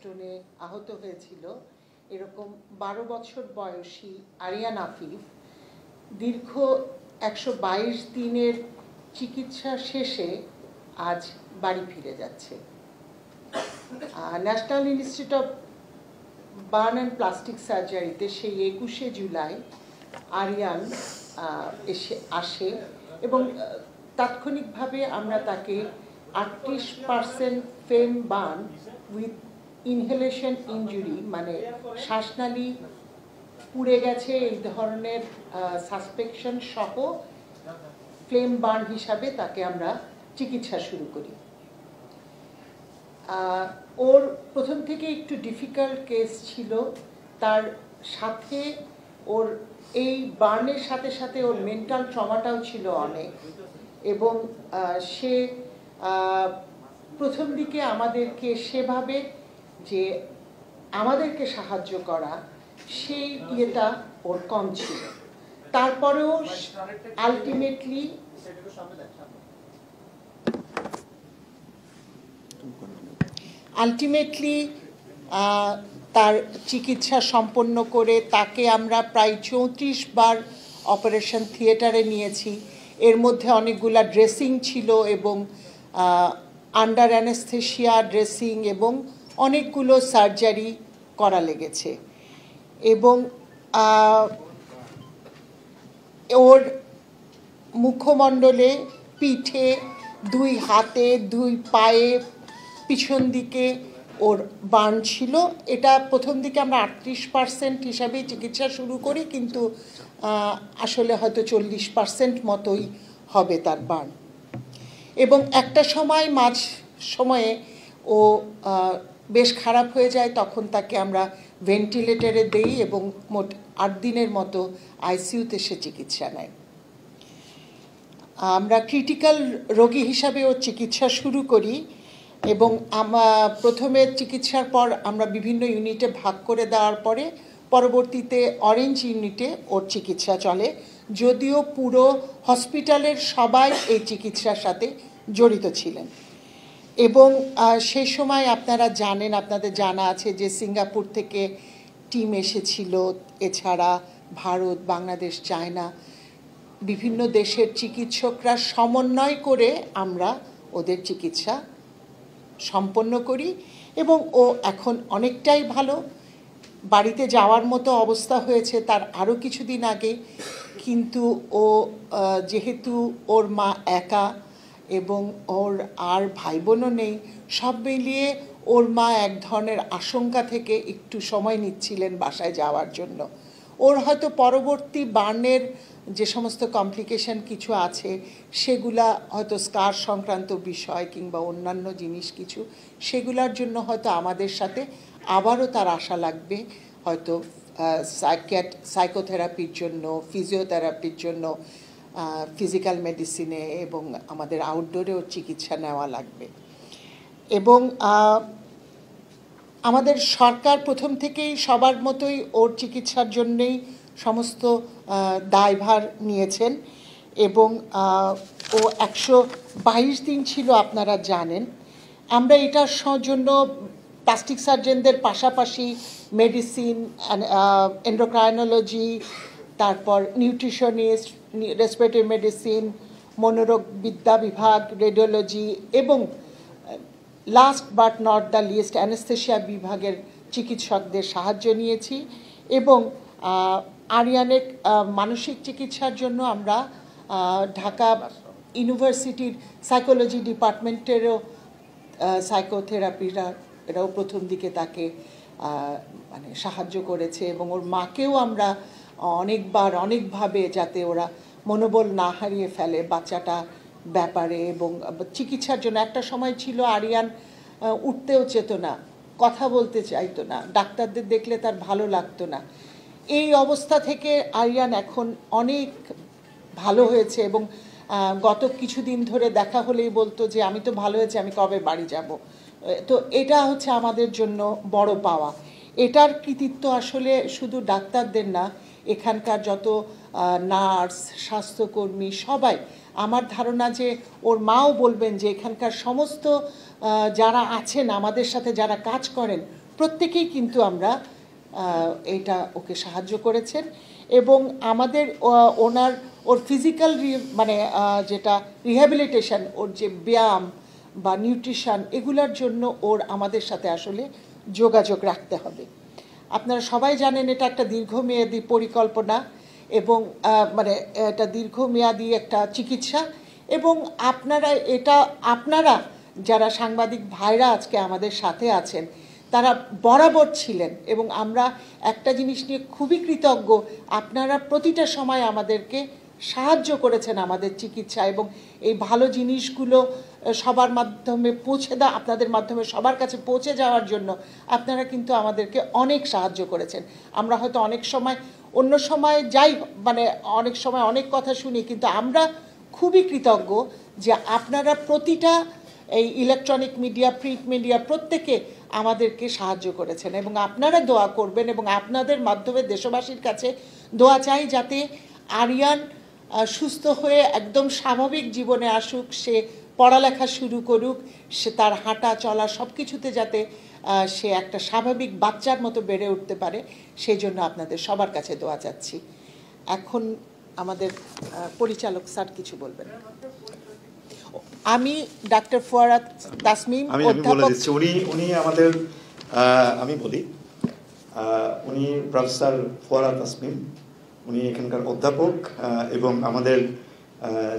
স্টোনে আহত হয়েছিল এরকম 12 বছর বয়সী আরিয়ান আফিফ দীর্ঘ 122 দিনের চিকিৎসা শেষে আজ বাড়ি ফিরে যাচ্ছে। National institute of burn and plastic সার্জারিতে সেই 21শে জুলাই আরিয়ান আসে এবং তাৎক্ষণিকভাবে আমরা তাকে 38% ফেম বার্ন উইথ ইনহেলেশন ইনজুরি, মানে শ্বাসনালী পুড়ে গেছে এই ধরনের সাসপেকশন সহ ফ্লেম বার্ন হিসাবে তাকে আমরা চিকিৎসা শুরু করি। ওর প্রথম থেকে একটু ডিফিকাল্ট কেস ছিল, তার সাথে ওর এই বার্নের সাথে সাথে ওর মেন্টাল ট্রমাটাও ছিল অনেক, এবং সে প্রথম দিকে আমাদেরকে সেভাবে যে আমাদেরকে সাহায্য করা সেই ইয়েটা ওর কম ছিল। তারপরেও আলটিমেটলি তার চিকিৎসা সম্পন্ন করে তাকে আমরা প্রায় 34 বার অপারেশন থিয়েটারে নিয়েছি। এর মধ্যে অনেকগুলা ড্রেসিং ছিল এবং আন্ডার অ্যানেস্থেশিয়া ড্রেসিং এবং অনেকগুলো সার্জারি করা লেগেছে। এবং ওর মুখমণ্ডলে, পিঠে, 2 হাতে, 2 পায়ে, পিছন দিকে ওর বার্ন ছিল। এটা প্রথম দিকে আমরা 38% হিসাবেই চিকিৎসা শুরু করি, কিন্তু আসলে হয়তো 40% মতোই হবে তার বার্ন। এবং একটা সময় মাঝ সময়ে ও বেশ খারাপ হয়ে যায়, তখন তাকে আমরা ভেন্টিলেটরে দেই এবং মোট 8 দিনের মতো আইসিইউতে সে চিকিৎসা নেয়। আমরা ক্রিটিক্যাল রোগী হিসাবে ওর চিকিৎসা শুরু করি এবং প্রথমে চিকিৎসার পর আমরা বিভিন্ন ইউনিটে ভাগ করে দেওয়ার পরে পরবর্তীতে অরেঞ্জ ইউনিটে ওর চিকিৎসা চলে, যদিও পুরো হসপিটালের সবাই এই চিকিৎসার সাথে জড়িত ছিলেন। এবং সেই সময় আপনারা জানেন, আপনাদের জানা আছে যে সিঙ্গাপুর থেকে টিম এসেছিল, এছাড়া ভারত, বাংলাদেশ, চায়না, বিভিন্ন দেশের চিকিৎসকরা সমন্বয় করে আমরা ওদের চিকিৎসা সম্পন্ন করি এবং ও এখন অনেকটাই ভালো, বাড়িতে যাওয়ার মতো অবস্থা হয়েছে তার আরও কিছুদিন আগে। কিন্তু ও যেহেতু ওর মা একা এবং ওর আর ভাই বোনও নেই, সব মিলিয়ে ওর মা এক ধরনের আশঙ্কা থেকে একটু সময় নিচ্ছিলেন বাসায় যাওয়ার জন্য। ওর হয়তো পরবর্তী বার্নের যে সমস্ত কমপ্লিকেশন কিছু আছে সেগুলা হয়তো স্কার সংক্রান্ত বিষয় কিংবা অন্যান্য জিনিস কিছু, সেগুলার জন্য হয়তো আমাদের সাথে আবারও তার আশা লাগবে, হয়তো সাইকোথেরাপির জন্য, ফিজিওথেরাপির জন্য, ফিজিক্যাল মেডিসিনে এবং আমাদের আউটডোরেও চিকিৎসা নেওয়া লাগবে। এবং আমাদের সরকার প্রথম থেকেই সবার মতোই ওর চিকিৎসার জন্যেই সমস্ত দায়ভার নিয়েছেন এবং ও 122 দিন ছিল, আপনারা জানেন। আমরা এটার জন্য প্লাস্টিক সার্জনদের পাশাপাশি মেডিসিন, এন্ডোক্রাইনোলজি, তারপর নিউট্রিশনিস্ট, রেসপিরেটরি মেডিসিন, মনোরোগ বিদ্যা বিভাগ, রেডিওলজি এবং last but not the least anaesthesia বিভাগের চিকিৎসকদের সাহায্য নিয়েছি। এবং আরিয়ানের মানসিক চিকিৎসার জন্য আমরা ঢাকা ইউনিভার্সিটির সাইকোলজি ডিপার্টমেন্টেরও সাইকোথেরাপিরা এরাও প্রথম দিকে তাকে মানে সাহায্য করেছে এবং ওর মাকেও আমরা অনেকভাবে যাতে ওরা মনোবল না হারিয়ে ফেলে বাচ্চাটা ব্যাপারে এবং চিকিৎসার জন্য। একটা সময় ছিল আরিয়ান উঠতেও চেত না, কথা বলতে চাইতো না, ডাক্তারদের দেখলে তার ভালো লাগতো না। এই অবস্থা থেকে আরিয়ান এখন অনেক ভালো হয়েছে এবং গত কিছুদিন ধরে দেখা হলেই বলতো যে আমি তো ভালো হয়েছে, আমি কবে বাড়ি যাব। তো এটা হচ্ছে আমাদের জন্য বড় পাওয়া। এটার কৃতিত্ব আসলে শুধু ডাক্তারদের না, এখানকার যত নার্স, স্বাস্থ্যকর্মী সবাই। আমার ধারণা যে ওর মাও বলবেন যে এখানকার সমস্ত যারা আছেন আমাদের সাথে, যারা কাজ করেন, প্রত্যেকেই কিন্তু আমরা এটা ওকে সাহায্য করেছেন এবং আমাদের ওর ফিজিক্যাল মানে যেটা রিহ্যাবিলিটেশন, ওর যে ব্যায়াম বা নিউট্রিশন, এগুলোর জন্য ওর আমাদের সাথে আসলে যোগাযোগ রাখতে হবে। আপনারা সবাই জানেন এটা একটা দীর্ঘমেয়াদী পরিকল্পনা এবং মানে এটা দীর্ঘমেয়াদী একটা চিকিৎসা, এবং আপনারা যারা সাংবাদিক ভাইরা আজকে আমাদের সাথে আছেন তারা বরাবর ছিলেন এবং আমরা একটা জিনিস নিয়ে খুবই কৃতজ্ঞ, আপনারা প্রতিটা সময় আমাদেরকে সাহায্য করেছেন আমাদের চিকিৎসা এবং এই ভালো জিনিসগুলো সবার মাধ্যমে আপনাদের মাধ্যমে সবার কাছে পৌঁছে যাওয়ার জন্য আপনারা কিন্তু আমাদেরকে অনেক সাহায্য করেছেন। আমরা হয়তো অনেক সময় অন্য সময় মানে অনেক সময় অনেক কথা শুনি, কিন্তু আমরা খুবই কৃতজ্ঞ যে আপনারা প্রতিটা এই ইলেকট্রনিক মিডিয়া, প্রিন্ট মিডিয়া প্রত্যেকে আমাদেরকে সাহায্য করেছেন এবং আপনারা দোয়া করবেন এবং আপনাদের মাধ্যমে দেশবাসীর কাছে দোয়া চাই যাতে আরিয়ান সুস্থ হয়ে একদম স্বাভাবিক জীবনে আসুক, সে পড়ালেখা শুরু করুক, সে তার হাঁটা চলা সব কিছুতে যাতে সে একটা স্বাভাবিক বাচ্চার মতো বেড়ে উঠতে পারে, সেই জন্য আপনাদের সবার কাছে দোয়া চাচ্ছি। এখন আমাদের পরিচালক স্যার কিছু বলবেন। আমি ডাক্তার ফুয়ারা তাসমিম, অধ্যাপক। উনি আমাদের আমি বলি, উনি প্রফেসর ফুয়ারা তাসমিম, উনি এখানকার অধ্যাপক এবং আমাদের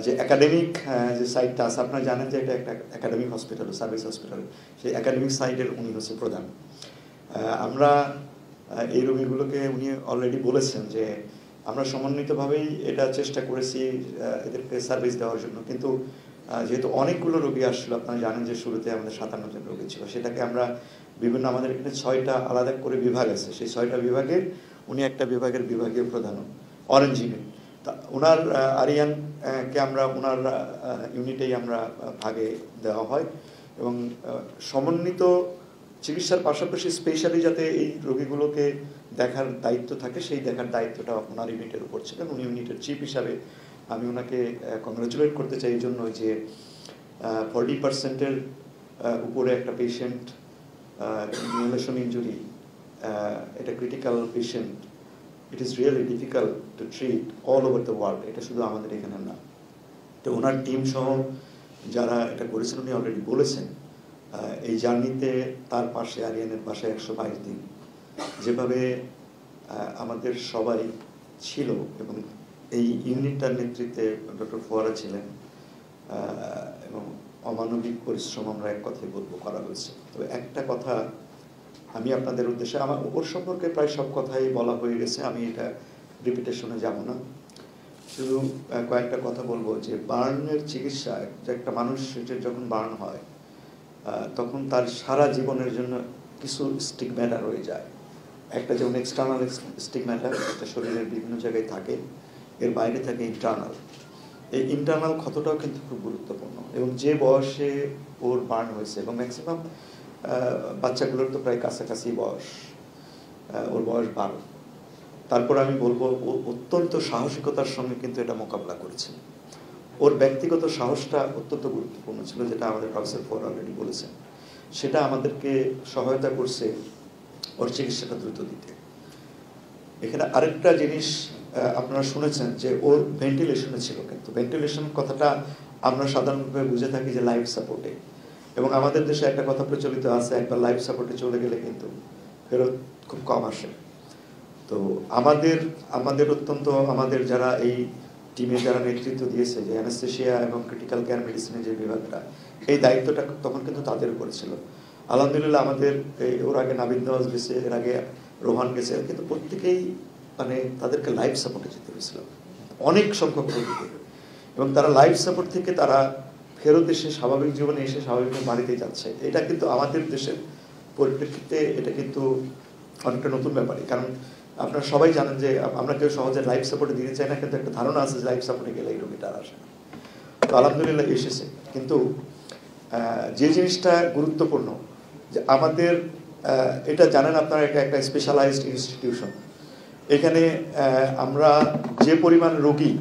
যে একাডেমিক যে সাইটটা আছে, আপনারা জানেন যে এটা একটা একাডেমিক হসপিটাল, সার্ভিস হসপিটাল, সেই একাডেমিক সাইটের উনি হচ্ছে প্রধান। আমরা এই রোগীগুলোকে উনি অলরেডি বলেছেন যে আমরা সমন্বিতভাবেই এটা চেষ্টা করেছি এদেরকে সার্ভিস দেওয়ার জন্য, কিন্তু যেহেতু অনেকগুলো রোগী আসছিল, আপনারা জানেন যে শুরুতে আমাদের 57 জন রোগী ছিল, সেটাকে আমরা বিভিন্ন, আমাদের এখানে 6টা আলাদা করে বিভাগ আছে, সেই 6টা বিভাগের উনি একটা বিভাগের বিভাগীয় প্রধান, অরেঞ্জ ইউনিট। তা ওনার আরিয়ানকে আমরা ওনার ইউনিটেই আমরা ভাগে দেওয়া হয় এবং সমন্বিত চিকিৎসার পাশাপাশি স্পেশালি যাতে এই রোগীগুলোকে দেখার দায়িত্ব থাকে, সেই দেখার দায়িত্বটা ওনার ইউনিটের উপর ছিলেন। উনি ইউনিটের চিফ হিসাবে আমি ওনাকে কংগ্রাচুলেট করতে চাই এই জন্য যে 40%-এর উপরে একটা পেশেন্ট ইনহেলেশন ইনজুরি, এটা critical patient, it is really difficult to treat all over the world, এটা শুধু আমাদের এখানে না। তো ওনার টিম সহ যারা এটা করেছেন উনি অলরেডি বলেছেন এই জার্নিতে তার পাশে, আরিয়ানের পাশে 122 দিন যেভাবে আমাদের সবাই ছিল এবং এই ইউনিটটার নেতৃত্বে ডক্টর ফুয়ারা ছিলেন এবং অমানবিক পরিশ্রম আমরা এক কথাই বলবো করা হয়েছে। তবে একটা কথা আমি আপনাদের উদ্দেশ্যে, আমার ওর সম্পর্কে প্রায় সব কথাই বলা হয়ে গেছে, আমি এটা রিপিটেশনে যাব না, শুধু কয়েকটা কথা বলবো যে বার্নের চিকিৎসা, একটা মানুষ যখন বার্ন হয় তখন তার সারা জীবনের জন্য কিছু স্টিগম্যাটা রয়ে যায়। একটা যেমন এক্সটার্নাল স্টিগম্যাটা, একটা শরীরের বিভিন্ন জায়গায় থাকে, এর বাইরে থাকে ইন্টারনাল। এই ইন্টারনাল ক্ষতটাও কিন্তু খুব গুরুত্বপূর্ণ এবং যে বয়সে ওর বার্ন হয়েছে, এবং ম্যাক্সিমাম বাচ্চাগুলোর তো প্রায় কাছাকাছি বয়স, ওর বয়স 12। তারপর আমি বলবো ও অত্যন্ত সাহসিকতার সঙ্গে কিন্তু এটা মোকাবিলা করেছে। ওর ব্যক্তিগত সাহসটা অত্যন্ত গুরুত্বপূর্ণ ছিল, যেটা আমাদের প্রফেসর ফোর অলরেডি বলেছেন, সেটা আমাদেরকে সহায়তা করছে ওর চিকিৎসাটা দ্রুত দিতে। এখানে আরেকটা জিনিস আপনারা শুনেছেন যে ওর ভেন্টিলেশনে ছিল, কিন্তু ভেন্টিলেশন কথাটা আমরা সাধারণভাবে বুঝে থাকি যে লাইফ সাপোর্টে, এবং আমাদের দেশে একটা কথা প্রচলিত আছে, একবার লাইফ সাপোর্টে চলে গেলে কিন্তু ফেরত খুব কম আসে। তো আমাদের অত্যন্ত, আমাদের যারা এই টিমে যারা নেতৃত্ব দিয়েছে, যে অ্যানেস্থেশিয়া এবং ক্রিটিক্যাল কেয়ার মেডিসিনের যে বিভাগটা, এই দায়িত্বটা তখন কিন্তু তাদের উপর ছিল। আলহামদুলিল্লাহ আমাদের ওর আগে নাবিদ নওয়াজ গেছে, এর আগে রোহান গেছে, কিন্তু প্রত্যেকেই মানে তাদেরকে লাইফ সাপোর্টে যেতে হয়েছিল অনেক সংখ্যক রোগীকে, এবং তারা লাইফ সাপোর্ট থেকে তারা ফেরত এসে স্বাভাবিক জীবনে এসে স্বাভাবিকভাবে বাড়িতেই যাচ্ছে। এটা কিন্তু আমাদের দেশের পরিপ্রেক্ষিতে এটা কিন্তু অনেকটা নতুন ব্যাপারই, কারণ আপনারা সবাই জানেন যে আমরা কেউ সহজে লাইফ সাপোর্টে দিতে চাই না, কিন্তু একটা ধারণা আছে যে লাইফ সাপোর্টে গেলে এই রোগীটা আর আসে না। তো আলহামদুলিল্লাহ এসেছে, কিন্তু যে জিনিসটা গুরুত্বপূর্ণ যে আমাদের এটা জানেন আপনারা, এটা একটা স্পেশালাইজড ইনস্টিটিউশন। এখানে আমরা যে পরিমাণ রোগী,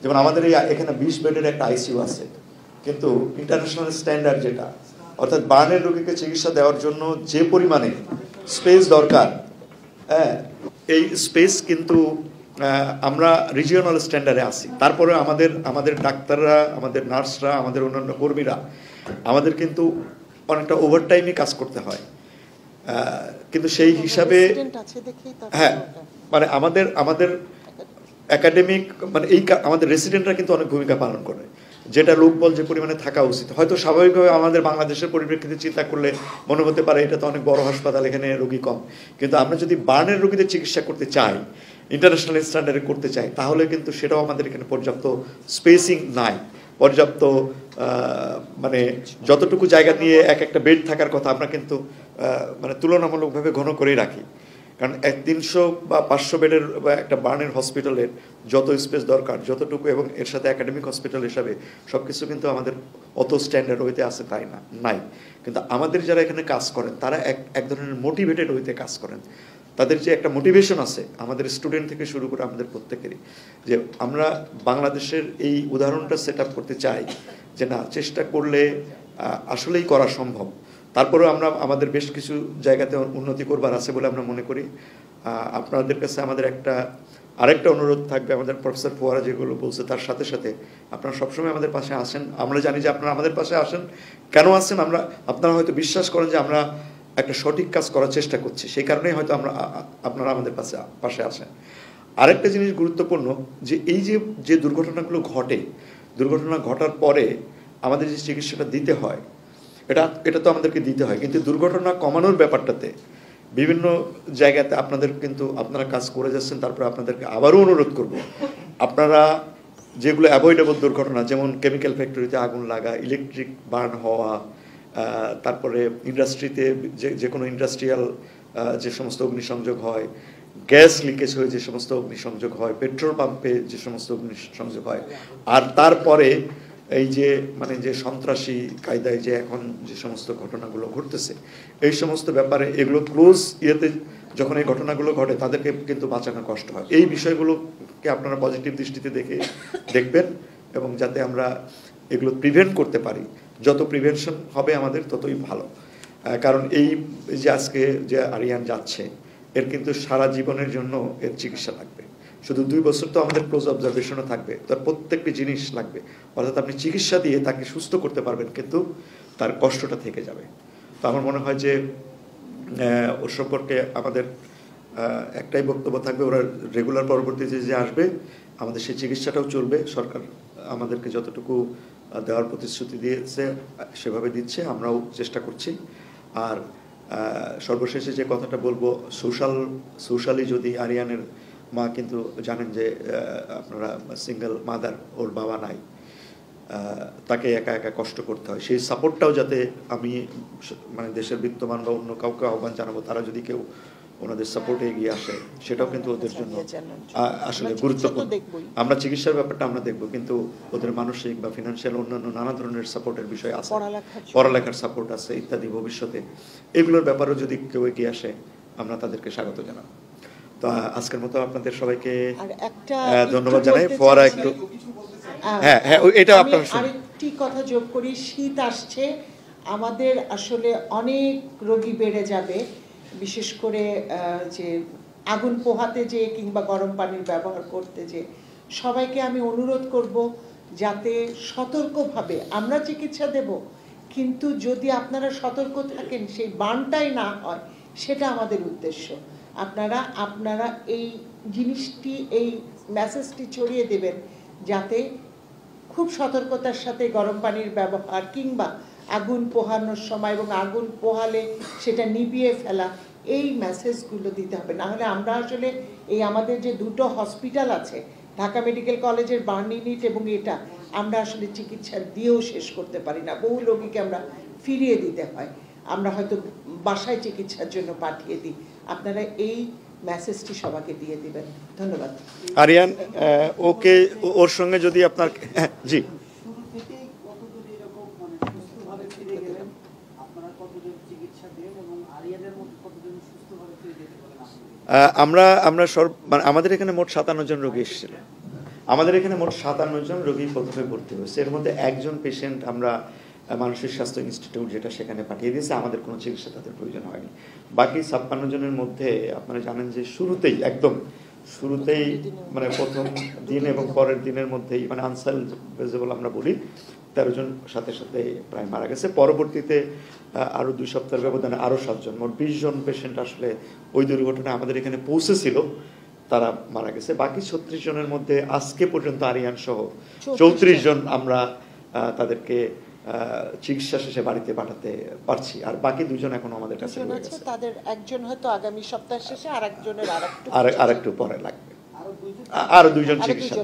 যেমন আমাদের এখানে 20 বেডের একটা আইসিইউ আছে, কিন্তু ইন্টারন্যাশনাল স্ট্যান্ডার্ড যেটা, অর্থাৎ বার্নের রোগীকে চিকিৎসা দেওয়ার জন্য যে পরিমাণে স্পেস দরকার, হ্যাঁ, এই স্পেস কিন্তু আমরা রিজিওনাল স্ট্যান্ডার্ডে আছি। তারপরে আমাদের ডাক্তাররা, আমাদের নার্সরা, আমাদের অন্যান্য কর্মীরা আমাদের কিন্তু অনেকটা ওভারটাইমে কাজ করতে হয়, কিন্তু সেই হিসাবে হ্যাঁ, মানে আমাদের একাডেমিক মানে আমাদের রেসিডেন্টরা কিন্তু অনেক ভূমিকা পালন করে, যেটা লোকবল যে পরিমাণে থাকা উচিত। হয়তো স্বাভাবিকভাবে আমাদের বাংলাদেশের পরিপ্রেক্ষিতে চিন্তা করলে মনে হতে পারে এটা তো অনেক বড় হাসপাতাল, এখানে রোগী কম, কিন্তু আমরা যদি বার্নের রোগীদের চিকিৎসা করতে চাই, ইন্টারন্যাশনাল স্ট্যান্ডার্ডে করতে চাই, তাহলে কিন্তু সেটাও আমাদের এখানে পর্যাপ্ত স্পেসিং নাই, পর্যাপ্ত মানে যতটুকু জায়গা নিয়ে একটা বেড থাকার কথা আমরা কিন্তু মানে তুলনামূলকভাবে ঘন করেই রাখি। কারণ 300 বা 500 বেডের একটা বার্নের হসপিটালের যত স্পেস দরকার যতটুকু, এবং এর সাথে একাডেমিক হসপিটাল হিসাবে সব কিছু কিন্তু আমাদের অত স্ট্যান্ডার্ড হইতে আসে তাই না, নাই। কিন্তু আমাদের যারা এখানে কাজ করেন তারা এক ধরনের মোটিভেটেড হইতে কাজ করেন, তাদের যে একটা মোটিভেশন আছে আমাদের স্টুডেন্ট থেকে শুরু করে আমাদের প্রত্যেকেরই, যে আমরা বাংলাদেশের এই উদাহরণটা সেট আপ করতে চাই, যে না, চেষ্টা করলে আসলেই করা সম্ভব। তারপরেও আমরা আমাদের বেশ কিছু জায়গাতে উন্নতি করবার আছে বলে আমরা মনে করি। আপনাদের কাছে আমাদের আরেকটা অনুরোধ থাকবে, আমাদের প্রফেসর ফোয়ারা যেগুলো বলছে তার সাথে সাথে আপনারা সবসময় আমাদের পাশে আসেন। আমরা জানি যে আপনারা আমাদের পাশে আসেন, কেন আসেন আপনারা হয়তো বিশ্বাস করেন যে আমরা একটা সঠিক কাজ করার চেষ্টা করছি, সেই কারণেই হয়তো আপনারা আমাদের পাশে আসেন। আরেকটা জিনিস গুরুত্বপূর্ণ, যে এই যে দুর্ঘটনাগুলো ঘটে, দুর্ঘটনা ঘটার পরে আমাদের যে চিকিৎসাটা দিতে হয় এটা তো আমাদেরকে দিতে হয়, কিন্তু দুর্ঘটনা কমানোর ব্যাপারটাতে বিভিন্ন জায়গাতে আপনারা কাজ করে যাচ্ছেন। তারপরে আপনাদেরকে আবারও অনুরোধ করব, আপনারা যেগুলো অ্যাভয়েডেবল দুর্ঘটনা, যেমন কেমিক্যাল ফ্যাক্টরিতে আগুন লাগা, ইলেকট্রিক বার্ন হওয়া, তারপরে ইন্ডাস্ট্রিতে যে কোনো ইন্ডাস্ট্রিয়াল যে সমস্ত অগ্নিসংযোগ হয়, গ্যাস লিকেজ হয়ে যে সমস্ত অগ্নিসংযোগ হয়, পেট্রোল পাম্পে যে সমস্ত অগ্নিসংযোগ হয়, আর তারপরে এই যে যে সন্ত্রাসী কায়দায় যে এখন যে সমস্ত ঘটনাগুলো ঘটতেছে, এই সমস্ত ব্যাপারে এগুলো ক্লোজ যখন এই ঘটনাগুলো ঘটে তাদেরকে কিন্তু বাঁচানো কষ্ট হয়। এই বিষয়গুলোকে আপনারা পজিটিভ দৃষ্টিতে দেখবেন, এবং যাতে আমরা এগুলো প্রিভেন্ট করতে পারি। যত প্রিভেনশন হবে আমাদের ততই ভালো। কারণ এই যে আজকে যে আরিয়ান যাচ্ছে, এর কিন্তু সারা জীবনের জন্য এর চিকিৎসা লাগবে। শুধু 2 বছর তো আমাদের ক্লোজ অবজারভেশনও থাকবে, তার প্রত্যেকটি জিনিস লাগবে। অর্থাৎ আপনি চিকিৎসা দিয়ে তাকে সুস্থ করতে পারবেন, কিন্তু তার কষ্টটা থেকে যাবে। তো আমার মনে হয় যে ওর সম্পর্কে আমাদের একটাই বক্তব্য থাকবে, ওরা রেগুলার পরবর্তীতে যে আসবে আমাদের সেই চিকিৎসাটাও চলবে। সরকার আমাদেরকে যতটুকু দেওয়ার প্রতিশ্রুতি দিয়েছে সেভাবে দিচ্ছে, আমরাও চেষ্টা করছি। আর সর্বশেষে যে কথাটা বলবো, সোশ্যালি যদি আরিয়ানের মা কিন্তু জানেন যে আপনারা সিঙ্গেল মাদার, ওর বাবা নাই, তাকে একা একা কষ্ট করতে হয়। সেই সাপোর্টটাও যাতে আমি দেশের বিত্তমান বা অন্য কাউকে আহ্বান জানাবো, তারা যদি কেউ ওনাদের সাপোর্টে এগিয়ে আসে, সেটাও কিন্তু ওদের জন্য আসলে গুরুত্বপূর্ণ। আমরা চিকিৎসার ব্যাপারটা আমরা দেখবো, কিন্তু ওদের মানসিক বা ফিনান্সিয়াল অন্যান্য নানা ধরনের সাপোর্টের বিষয় আছে, পড়ালেখার সাপোর্ট আছে ইত্যাদি। ভবিষ্যতে এগুলোর ব্যাপারেও যদি কেউ এগিয়ে আসে, আমরা তাদেরকে স্বাগত জানাবো। তো আজকের মতো আপনাদের সবাইকে ধন্যবাদ জানাই। ফোয়ারা একটু হ্যাঁ, এটা আপনার আরেকটি কথা যোগ করি, শীত আসছে, আমাদের আসলে অনেক রোগী বেড়ে যাবে, বিশেষ করে যে আগুন পোহাতে যে কিংবা গরম পানির ব্যবহার করতে যে। সবাইকে আমি অনুরোধ করব যাতে সতর্কভাবে আমরা চিকিৎসা দেব, কিন্তু যদি আপনারা সতর্ক থাকেন সেই বানটাই না হয়, সেটা আমাদের উদ্দেশ্য। আপনারা এই জিনিসটি, এই মেসেজটি ছড়িয়ে দেবেন, যাতে খুব সতর্কতার সাথে গরম পানির ব্যবহার কিংবা আগুন পোহানোর সময় এবং আগুন পোহালে সেটা নিভিয়ে ফেলা, এই মেসেজগুলো দিতে হবে। না হলে আমরা আসলে এই আমাদের যে 2টো হসপিটাল আছে, ঢাকা মেডিকেল কলেজের বার্ন ইউনিট এবং এটা, আমরা আসলে চিকিৎসা দিয়েও শেষ করতে পারি না। বহু রোগীকে আমরা ফিরিয়ে দিতে হয়, আমরা হয়তো বাসায় চিকিৎসার জন্য পাঠিয়ে দিই। আপনারা এই মেসেজটি সবাইকে দিয়ে দিবেন। ধন্যবাদ। আরিয়ান, ওর সঙ্গে যদি আপনার জি আমরা আমাদের এখানে মোট 57 জন রোগী এসেছিল। আমাদের এখানে মোট 57 জন রোগী প্রথমে ভর্তি হয়েছে। এর মধ্যে একজন পেশেন্ট আমরা মানসিক স্বাস্থ্য ইনস্টিটিউট যেটা সেখানে পাঠিয়ে দিয়েছে, আমাদের কোনো চিকিৎসা তাদের প্রয়োজন হয়নি। বাকি 56 জনের মধ্যে আপনারা জানেন যে শুরুতেই একদম শুরুতেই মানে প্রথম দিন এবং পরের দিনের মধ্যেই মানে আনসালভেজেবল আমরা বলি 13 জন সাথে সাথে প্রায় মারা গেছে। পরবর্তীতে আরও 2 সপ্তাহের ব্যবধানে আরও 7 জন, মোট 20 জন পেশেন্ট আসলে ওই দুর্ঘটনায় আমাদের এখানে পৌঁছেছিল, তারা মারা গেছে। বাকি 36 জনের মধ্যে আজকে পর্যন্ত আরিয়ান সহ 34 জন আমরা তাদেরকে চিকিৎসা শেষে বাড়িতে পাঠাতে পারছি, আর বাকি 2 জন এখনো আমাদের কাছে রয়ে গেছে। তাদের একজন হয়তো আগামী সপ্তাহ শেষে আর একজনের আরেকটু পরে লাগবে, আরো 2 জন চিকিৎসা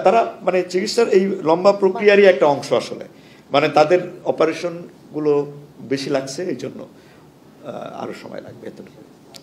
তারা মানে চিকিৎসার এই লম্বা প্রক্রিয়ারই একটা অংশ আসলে, মানে তাদের অপারেশন গুলো বেশি লাগছে, এই জন্য আরো সময় লাগবে এতটুকু।